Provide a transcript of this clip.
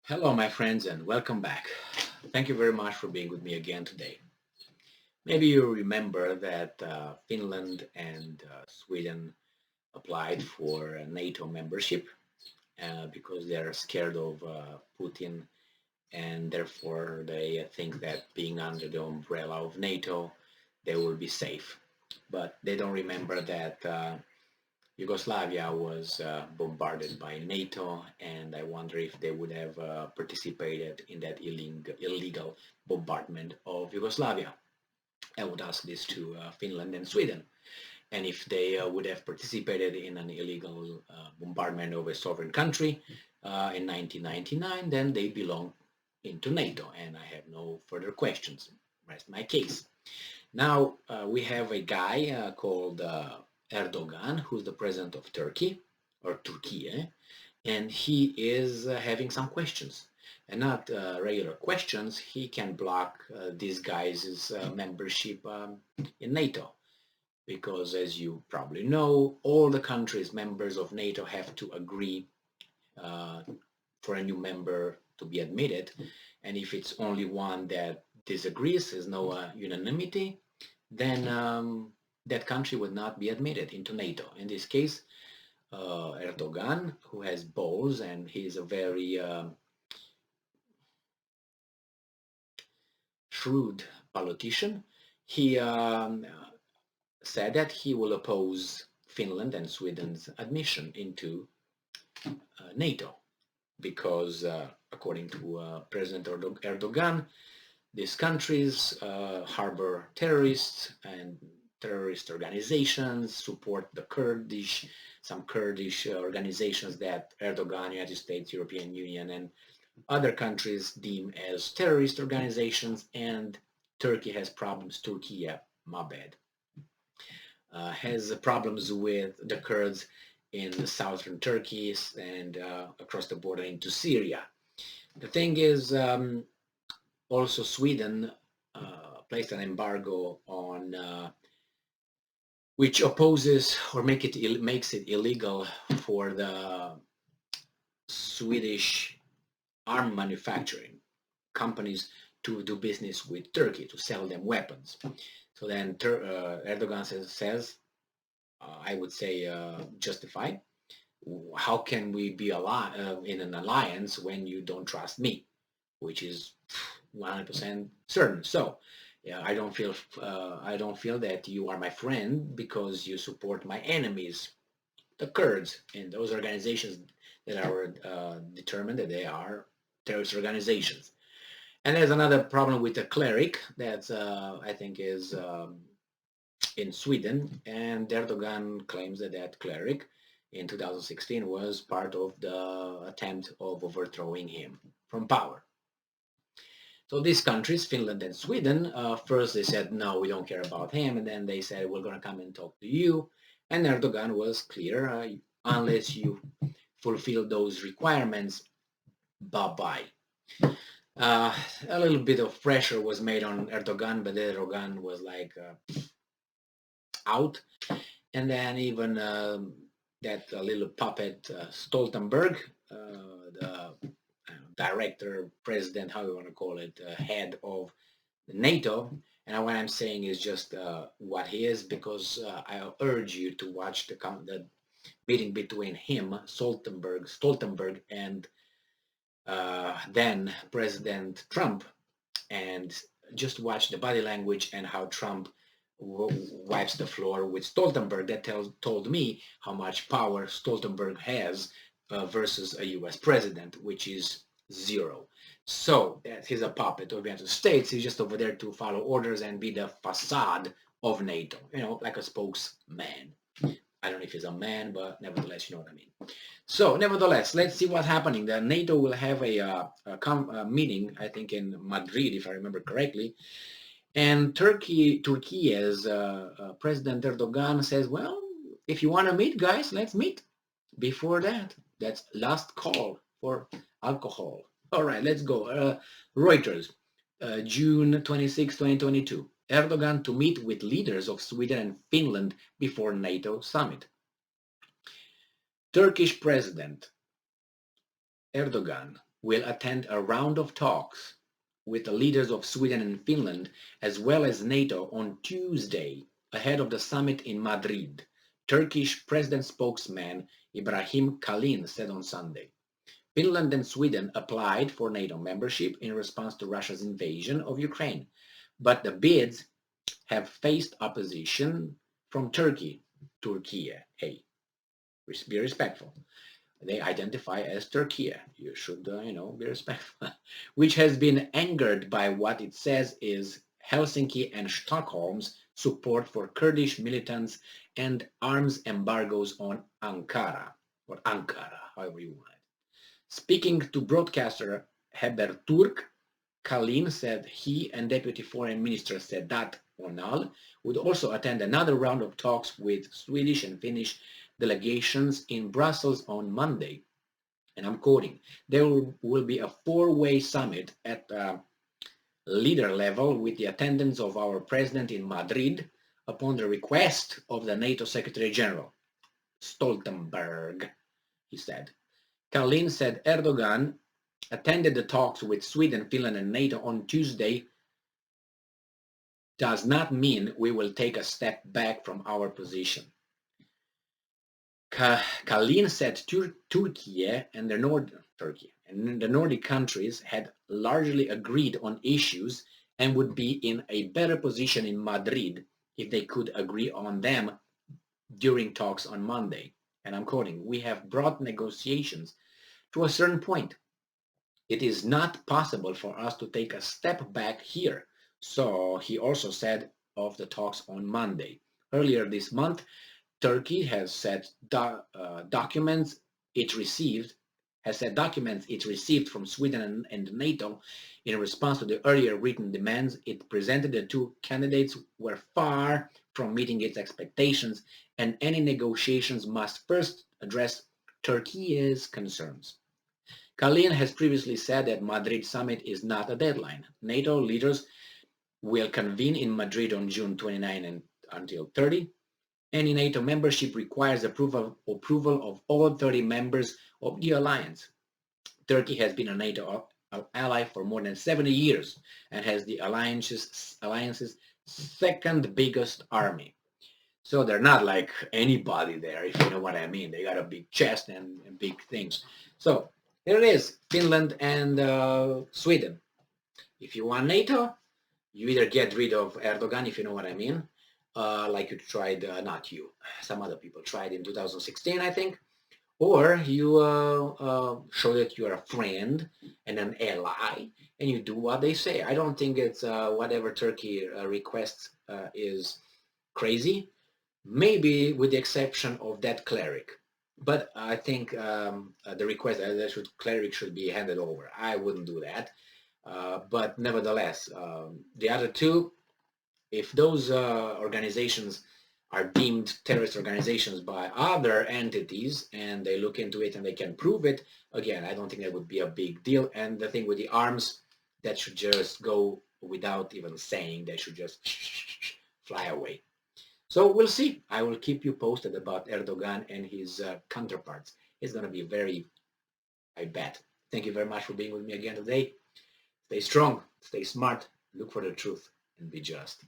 Hello, my friends, and welcome back. Thank you very much for being with me again today. Maybe you remember that Finland and Sweden applied for NATO membership because they're scared of Putin, and therefore they think that being under the umbrella of NATO, they will be safe. But they don't remember that Yugoslavia was bombarded by NATO, and I wonder if they would have participated in that illegal bombardment of Yugoslavia. I would ask this to Finland and Sweden. And if they would have participated in an illegal bombardment of a sovereign country in 1999, then they belong into NATO, and I have no further questions. Rest my case. Now we have a guy called Erdogan, who's the president of Turkey, or Turkey, and he is having some questions. And not regular questions, he can block these guys' membership in NATO. Because as you probably know, all the countries members of NATO have to agree uh, for a new member to be admitted. And if it's only one that disagrees, there's no unanimity, then that country would not be admitted into NATO. In this case, Erdogan, who has balls and he's a very shrewd politician, he said that he will oppose Finland and Sweden's admission into NATO because, according to President Erdogan, these countries harbor terrorists and terrorist organizations, support the Kurdish, some Kurdish organizations that Erdogan, United States, European Union, and other countries deem as terrorist organizations, and Turkey has problems, Turkey, my bad, has problems with the Kurds in southern Turkey and across the border into Syria. The thing is, also Sweden placed an embargo on which opposes or makes it illegal for the Swedish arm manufacturing companies to do business with Turkey to sell them weapons. So then Erdogan says I would say justified. How can we be in an alliance when you don't trust me, which is 100% certain. So yeah, I don't feel that you are my friend because you support my enemies, the Kurds, and those organizations that are determined that they are terrorist organizations. And there's another problem with the cleric that I think is in Sweden, and Erdogan claims that that cleric in 2016 was part of the attempt of overthrowing him from power. So these countries, Finland and Sweden, first they said, no, we don't care about him. And then they said, we're going to come and talk to you. And Erdogan was clear, unless you fulfill those requirements, bye-bye. A little bit of pressure was made on Erdogan, but Erdogan was like out. And then even that little puppet Stoltenberg, the director, president, how you want to call it, head of NATO. And what I'm saying is just what he is, because I urge you to watch the meeting between him, Stoltenberg, and then President Trump, and just watch the body language and how Trump wipes the floor with Stoltenberg. That told me how much power Stoltenberg has versus a U.S. president, which is zero. So he's a puppet of the United States. He's just over there to follow orders and be the facade of NATO, like a spokesman. I don't know if he's a man, but nevertheless, you know what I mean. So, nevertheless, let's see what's happening. The NATO will have a meeting, I think, in Madrid, if I remember correctly. And Turkey, as President Erdogan says, well, if you want to meet, guys, let's meet. Before that, that's last call for alcohol. All right, let's go. Reuters, June 26, 2022. Erdogan to meet with leaders of Sweden and Finland before NATO summit. Turkish President Erdogan will attend a round of talks with the leaders of Sweden and Finland, as well as NATO, on Tuesday, ahead of the summit in Madrid, Turkish President spokesman Ibrahim Kalin said on Sunday. Finland and Sweden applied for NATO membership in response to Russia's invasion of Ukraine, but the bids have faced opposition from Turkey. Turkey, hey, be respectful. They identify as Turkey. You should, be respectful. Which has been angered by what it says is Helsinki and Stockholm's support for Kurdish militants and arms embargoes on Ankara, or Ankara, however you want it. Speaking to broadcaster Haberturk, Kalin said he and Deputy Foreign Minister Sedat Onal would also attend another round of talks with Swedish and Finnish delegations in Brussels on Monday. And I'm quoting, there will be a four-way summit at leader level with the attendance of our president in Madrid upon the request of the NATO Secretary General, Stoltenberg, he said. Kalin said Erdogan attended the talks with Sweden, Finland, and NATO on Tuesday does not mean we will take a step back from our position. Kalin said Turkey and the Nordic countries had largely agreed on issues and would be in a better position in Madrid if they could agree on them during talks on Monday. And I'm quoting, we have brought negotiations to a certain point. It is not possible for us to take a step back here. So he also said of the talks on Monday. Earlier this month, Turkey has said documents it received from Sweden and NATO in response to the earlier written demands it presented. The two candidates were far from meeting its expectations, and any negotiations must first address Turkey's concerns. Kalin has previously said that Madrid summit is not a deadline. NATO leaders will convene in Madrid on June 29 and until 30. Any NATO membership requires approval of all 30 members of the alliance. Turkey has been a NATO ally for more than 70 years and has the alliance's second biggest army. So they're not like anybody there, if you know what I mean. They got a big chest and big things. So here it is, Finland and Sweden. If you want NATO, you either get rid of Erdogan, if you know what I mean, like you tried, not you, some other people tried in 2016, I think, or you show that you're a friend and an ally, and you do what they say. I don't think it's whatever Turkey requests is crazy, maybe with the exception of that cleric. But I think the request that cleric should be handed over. I wouldn't do that. But nevertheless, the other two, if those organizations are deemed terrorist organizations by other entities and they look into it and they can prove it, again, I don't think that would be a big deal. And the thing with the arms, that should just go without even saying. They should just fly away. So we'll see. I will keep you posted about Erdogan and his counterparts. It's going to be very, I bet. Thank you very much for being with me again today. Stay strong, stay smart, look for the truth, and be just.